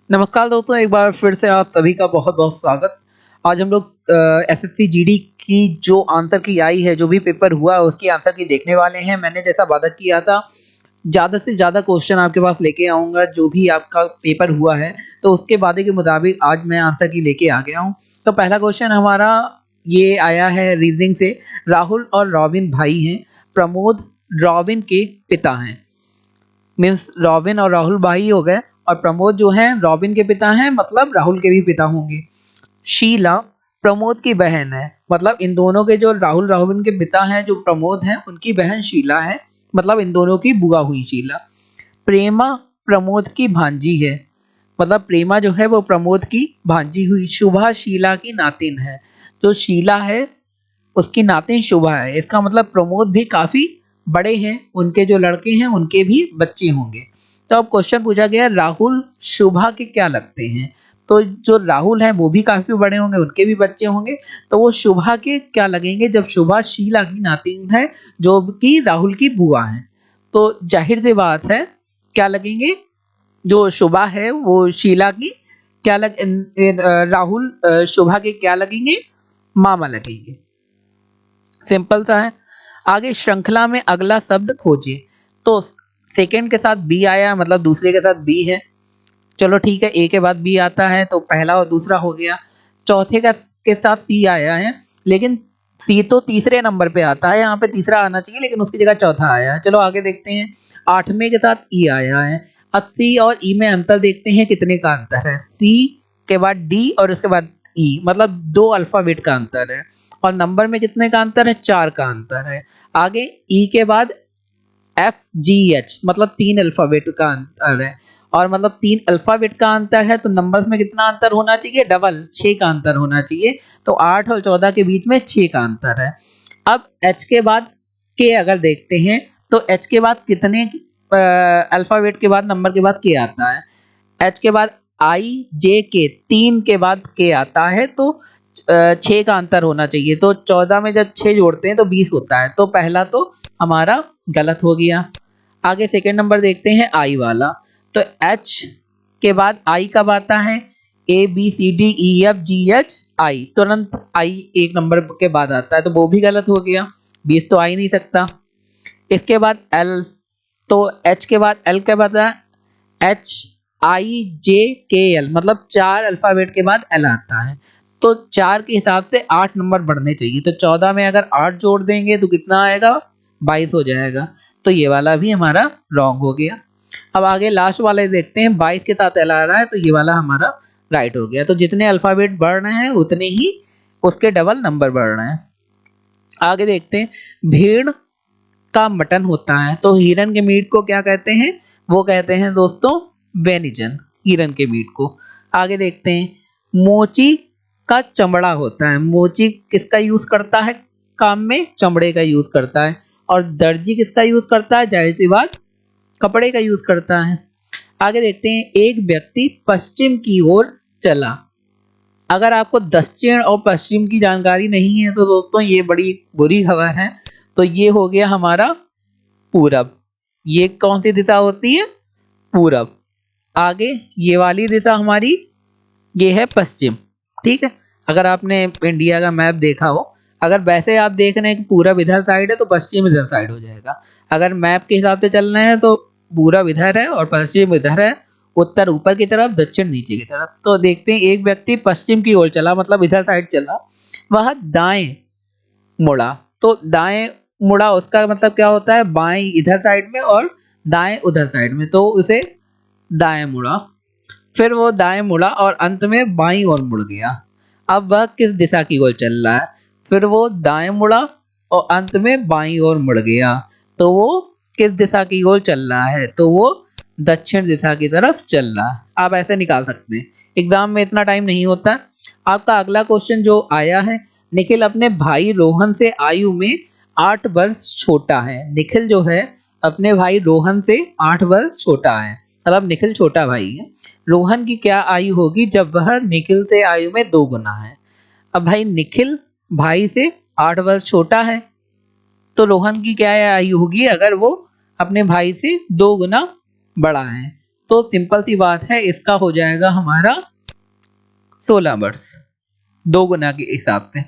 नमस्कार दोस्तों, एक बार फिर से आप सभी का बहुत-बहुत स्वागत। आज हम लोग एसएससी जीडी की जो आंसर की आई है, जो भी पेपर हुआ है उसकी आंसर की देखने वाले हैं। मैंने जैसा वादा किया था, ज़्यादा से ज़्यादा क्वेश्चन आपके पास लेके आऊँगा, जो भी आपका पेपर हुआ है, तो उसके वादे के मुताबिक आज मैं आंसर की लेके आ गया हूँ। तो पहला क्वेश्चन हमारा ये आया है रीज़निंग से। राहुल और रॉबिन भाई हैं, प्रमोद रॉबिन के पिता हैं। मीन्स रॉबिन और राहुल भाई हो गए और प्रमोद जो हैं रॉबिन के पिता हैं, मतलब राहुल के भी पिता होंगे। शीला प्रमोद की बहन है, मतलब इन दोनों के जो राहुल रॉबिन के पिता हैं जो प्रमोद हैं उनकी बहन शीला है, मतलब इन दोनों की बुआ हुई शीला। प्रेमा प्रमोद की भांजी है, मतलब प्रेमा जो है वो प्रमोद की भांजी हुई। शुभा शीला की नातिन है, जो शीला है उसकी नातिन शुभा है। इसका मतलब प्रमोद भी काफी बड़े हैं, उनके जो लड़के हैं उनके भी बच्चे होंगे। तो अब क्वेश्चन पूछा गया राहुल शुभा के क्या लगते हैं, तो जो राहुल है वो भी काफी बड़े होंगे, उनके भी बच्चे होंगे, तो वो शुभा के क्या लगेंगे जब शुभा शीला की नातिन है जो कि राहुल की बुआ है। तो जाहिर सी बात है क्या लगेंगे, जो शुभा है वो शीला की क्या राहुल शुभा के क्या लगेंगे, मामा लगेंगे। सिंपल सा है। आगे श्रृंखला में अगला शब्द खोजिए। तो सेकंड के साथ बी आया, मतलब दूसरे के साथ बी है। चलो ठीक है, ए के बाद बी आता है तो पहला और दूसरा हो गया। चौथे का के साथ सी आया है, लेकिन सी तो तीसरे नंबर पे आता है, यहाँ पे तीसरा आना चाहिए लेकिन उसकी जगह चौथा आया है। चलो आगे देखते हैं। आठवें के साथ ई आया है। अब सी और ई में अंतर देखते हैं, कितने का अंतर है। सी के बाद डी और उसके बाद ई, मतलब 2 अल्फाबेट का अंतर है। और नंबर में कितने का अंतर है, 4 का अंतर है। आगे ई के बाद एफ जी एच, मतलब 3 अल्फाबेट का अंतर है। और मतलब 3 अल्फाबेट का अंतर है तो नंबर्स में कितना अंतर होना चाहिए, डबल 6 का अंतर होना चाहिए। तो 8 और 14 के बीच में 6 का अंतर है। अब एच के बाद के अगर देखते हैं तो एच के बाद कितने अल्फाबेट के बाद नंबर के बाद के आता है। एच के बाद आई जे के, 3 के बाद के आता है, तो 6 का अंतर होना चाहिए। तो 14 में जब 6 जोड़ते हैं तो 20 होता है, तो पहला तो हमारा गलत हो गया। आगे सेकेंड नंबर देखते हैं आई वाला। तो एच के बाद आई कब आता है, A B C D E F G H I, तुरंत आई एक नंबर के बाद आता है, तो वो भी गलत हो गया, 20 तो आ ही नहीं सकता। इसके बाद एल, तो एच के बाद एल के बाद एच आई जे के एल, मतलब 4 अल्फाबेट के बाद एल आता है। तो 4 के हिसाब से 8 नंबर बढ़ने चाहिए, तो 14 में अगर 8 जोड़ देंगे तो कितना आएगा, 22 हो जाएगा। तो ये वाला भी हमारा रॉन्ग हो गया। अब आगे लास्ट वाले देखते हैं, 22 के साथ एल आ रहा है तो ये वाला हमारा राइट हो गया। तो जितने अल्फाबेट बढ़ रहे हैं उतने ही उसके डबल नंबर बढ़ रहे हैं। आगे देखते हैं, भेड़ का मटन होता है तो हिरन के मीट को क्या कहते हैं, वो कहते हैं दोस्तों वेनिजन, हिरन के मीट को। आगे देखते हैं, मोची का चमड़ा होता है। मोची किसका यूज करता है काम में, चमड़े का यूज करता है। और दर्जी किसका यूज करता है, जाहिर सी बात कपड़े का यूज करता है। आगे देखते हैं, एक व्यक्ति पश्चिम की ओर चला। अगर आपको दक्षिण और पश्चिम की जानकारी नहीं है तो दोस्तों ये बड़ी बुरी खबर है। तो ये हो गया हमारा पूरब। ये कौन सी दिशा होती है, पूरब। आगे ये वाली दिशा हमारी ये है पश्चिम, ठीक है। अगर आपने इंडिया का मैप देखा हो, अगर वैसे आप देख रहे हैं कि पूरब इधर साइड है तो पश्चिम इधर साइड हो जाएगा। अगर मैप के हिसाब से चल रहे हैं तो पूरब इधर है और पश्चिम इधर है, उत्तर ऊपर की तरफ, दक्षिण नीचे की तरफ। तो देखते हैं, एक व्यक्ति पश्चिम की ओर चला, मतलब इधर साइड चला, वह दाएं मुड़ा। तो दाएं मुड़ा उसका मतलब क्या होता है, बाएं इधर साइड में और दाएं उधर साइड में, तो उसे दाएं मुड़ा। फिर वो दाएं मुड़ा और अंत में बाईं ओर मुड़ गया। अब वह किस दिशा की ओर चल रहा है, फिर वो दाएं मुड़ा और अंत में बाईं ओर मुड़ गया, तो वो किस दिशा की ओर चल रहा है, तो वो दक्षिण दिशा की तरफ चल रहा है। आप ऐसे निकाल सकते हैं, एग्जाम में इतना टाइम नहीं होता। आपका अगला क्वेश्चन जो आया है, निखिल अपने भाई रोहन से आयु में 8 वर्ष छोटा है। निखिल जो है अपने भाई रोहन से 8 वर्ष छोटा है, मतलब निखिल छोटा भाई है। रोहन की क्या आयु होगी जब वह निखिल से आयु में 2 गुना है। अब भाई निखिल भाई से 8 वर्ष छोटा है, तो रोहन की क्या आयु होगी अगर वो अपने भाई से 2 गुना बड़ा है। तो सिंपल सी बात है, इसका हो जाएगा हमारा 16 वर्ष, 2 गुना के हिसाब से।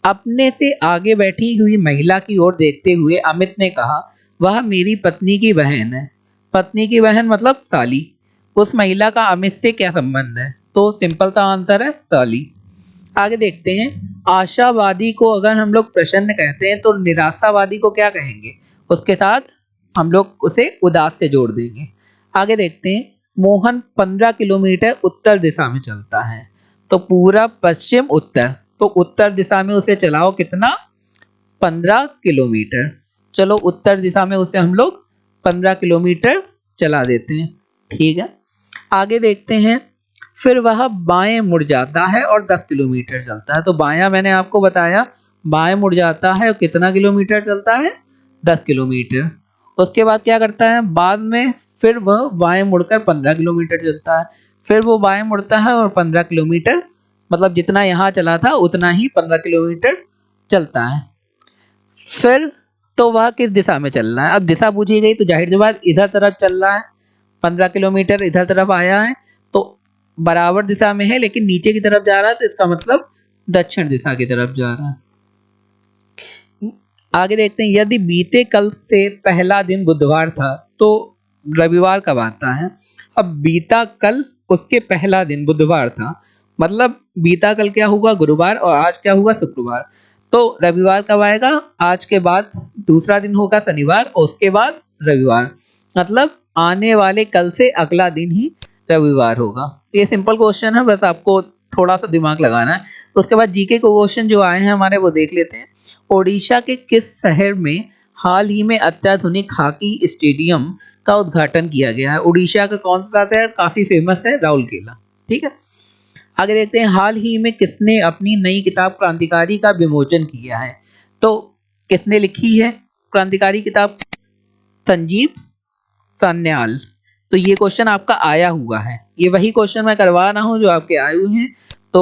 अपने से आगे बैठी हुई महिला की ओर देखते हुए अमित ने कहा, वह मेरी पत्नी की बहन है। पत्नी की बहन मतलब साली। उस महिला का अमित से क्या संबंध है? तो सिंपल सा आंसर है साली। आगे देखते हैं, आशावादी को अगर हम लोग प्रसन्न कहते हैं तो निराशावादी को क्या कहेंगे? उसके साथ हम लोग उसे उदास से जोड़ देंगे। आगे देखते हैं, मोहन 15 किलोमीटर उत्तर दिशा में चलता है। तो पूरा पश्चिम उत्तर, तो उत्तर दिशा में उसे चलाओ कितना? 15 किलोमीटर। चलो उत्तर दिशा में उसे हम लोग 15 किलोमीटर चला देते हैं, ठीक है। आगे देखते हैं, फिर वह बाएं मुड़ जाता है और 10 किलोमीटर चलता है। तो बायां मैंने आपको बताया, बाएं मुड़ जाता है और कितना किलोमीटर चलता है? 10 किलोमीटर। उसके बाद क्या करता है? बाद में फिर वह बाएं मुड़कर 15 किलोमीटर चलता है। फिर वो बाएं मुड़ता है और 15 किलोमीटर, मतलब जितना यहाँ चला था उतना ही 15 किलोमीटर चलता है। फिर तो वह किस दिशा में चल रहा है? अब दिशा पूछी गई तो जाहिर सी बात इधर तरफ चल रहा है। 15 किलोमीटर इधर तरफ आया है तो बराबर दिशा में है, लेकिन नीचे की तरफ जा रहा है, तो इसका मतलब दक्षिण दिशा की तरफ जा रहा है। आगे देखते हैं, यदि बीते कल से पहला दिन बुधवार था तो रविवार कब आता है? अब बीता कल, उसके पहला दिन बुधवार था, मतलब बीता कल क्या हुआ? गुरुवार, और आज क्या हुआ? शुक्रवार। तो रविवार कब आएगा? आज के बाद दूसरा दिन होगा शनिवार और उसके बाद रविवार, मतलब आने वाले कल से अगला दिन ही रविवार होगा। ये सिंपल क्वेश्चन है, बस आपको थोड़ा सा दिमाग लगाना है। उसके बाद जीके को क्वेश्चन जो आए हैं हमारे वो देख लेते हैं। ओडिशा के किस शहर में हाल ही में अत्याधुनिक हॉकी स्टेडियम का उद्घाटन किया गया है? उड़ीसा का कौन सा शहर काफी फेमस है? राउरकेला, ठीक है। आगे देखते हैं, हाल ही में किसने अपनी नई किताब क्रांतिकारी का विमोचन किया है? तो किसने लिखी है क्रांतिकारी किताब? संजीव सान्याल। तो ये क्वेश्चन आपका आया हुआ है, ये वही क्वेश्चन मैं करवा रहा हूँ जो आपके आए हुए हैं। तो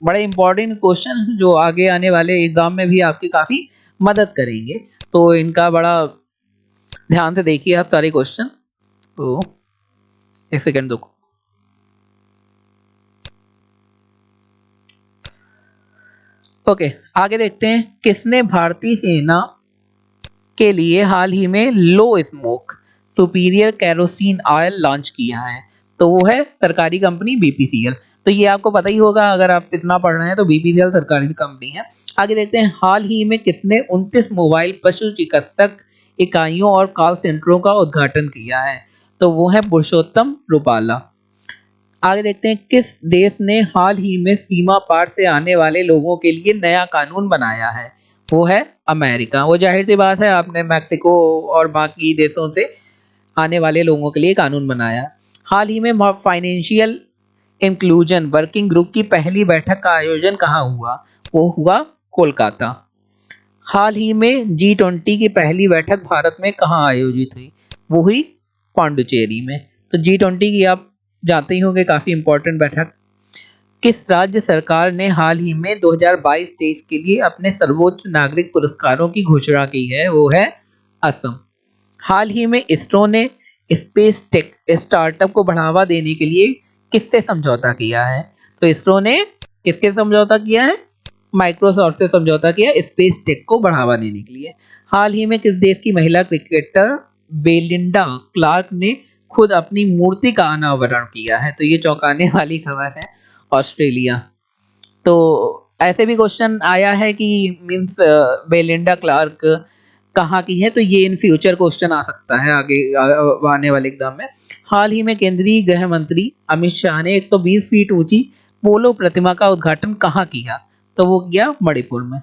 बड़े इंपॉर्टेंट क्वेश्चन जो आगे आने वाले एग्जाम में भी आपकी काफी मदद करेंगे, तो इनका बड़ा ध्यान से देखिए आप सारे क्वेश्चन। तो एक सेकंड दो। ओके, आगे देखते हैं, किसने भारतीय सेना के लिए हाल ही में low smoke superior kerosene oil launch किया है? तो वो है सरकारी कंपनी बीपीसीएल। तो ये आपको पता ही होगा, अगर आप इतना पढ़ रहे हैं तो बीपीसीएल सरकारी कंपनी है। आगे देखते हैं, हाल ही में किसने 29 मोबाइल पशु चिकित्सक इकाइयों और कॉल सेंटरों का उद्घाटन किया है? तो वो है पुरुषोत्तम रूपाला। आगे देखते हैं, किस देश ने हाल ही में सीमा पार से आने वाले लोगों के लिए नया कानून बनाया है? वो है अमेरिका। वो जाहिर सी बात है, आपने मैक्सिको और बाकी देशों से आने वाले लोगों के लिए कानून बनाया। हाल ही में फाइनेंशियल इंक्लूजन वर्किंग ग्रुप की पहली बैठक का आयोजन कहाँ हुआ? वो हुआ कोलकाता। हाल ही में G20 की पहली बैठक भारत में कहाँ आयोजित हुई? वो हुई पांडुचेरी में। तो G20 की आप जानते ही होंगे, काफी इंपॉर्टेंट बैठक। किस राज्य सरकार ने हाल ही में 2022-23 के लिए अपने सर्वोच्च नागरिक पुरस्कारों की घोषणा की है? वो है असम। हाल ही में इसरो ने स्पेस टेक स्टार्टअप को बढ़ावा देने के लिए किससे समझौता किया है? तो इसरो ने किसके समझौता किया है? माइक्रोसॉफ्ट से समझौता किया स्पेस टेक को बढ़ावा देने के लिए। हाल ही में किस देश की महिला क्रिकेटर बेलिंडा क्लार्क ने खुद अपनी मूर्ति का अनावरण किया है? तो ये चौंकाने वाली खबर है, ऑस्ट्रेलिया। तो ऐसे भी क्वेश्चन आया है कि मींस बेलिंडा क्लार्क कहाँ की है, तो ये इन फ्यूचर क्वेश्चन आ सकता है आगे आने वाले एग्जाम में। हाल ही में केंद्रीय गृह मंत्री अमित शाह ने 120 फीट ऊंची पोलो प्रतिमा का उद्घाटन कहाँ किया? तो वो किया मणिपुर में।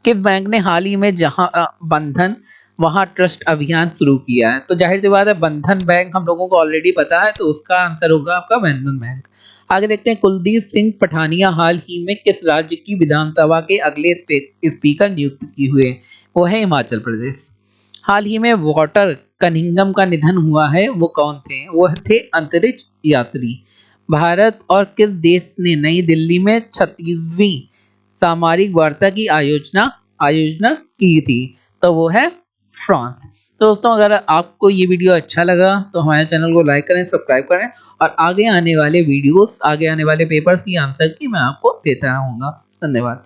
किस बैंक ने हाल ही में जहां बंधन वहां ट्रस्ट अभियान शुरू किया है? तो जाहिर सी बात है, बंधन बैंक हम लोगों को ऑलरेडी पता है, तो उसका आंसर होगा आपका बंधन बैंक। आगे देखते हैं, कुलदीप सिंह पठानिया हाल ही में किस राज्य की विधानसभा के अगले स्पीकर नियुक्त किए हुए? वो है हिमाचल प्रदेश। हाल ही में वॉटर कनिंघम का निधन हुआ है, वो कौन थे? वो थे अंतरिक्ष यात्री। भारत और किस देश ने नई दिल्ली में 36वीं सामरिक वार्ता की आयोजना आयोजना की थी? तो वो है फ्रांस। तो दोस्तों अगर आपको ये वीडियो अच्छा लगा तो हमारे चैनल को लाइक करें, सब्सक्राइब करें और आगे आने वाले वीडियोस, आगे आने वाले पेपर्स की आंसर की मैं आपको देता रहूँगा। धन्यवाद।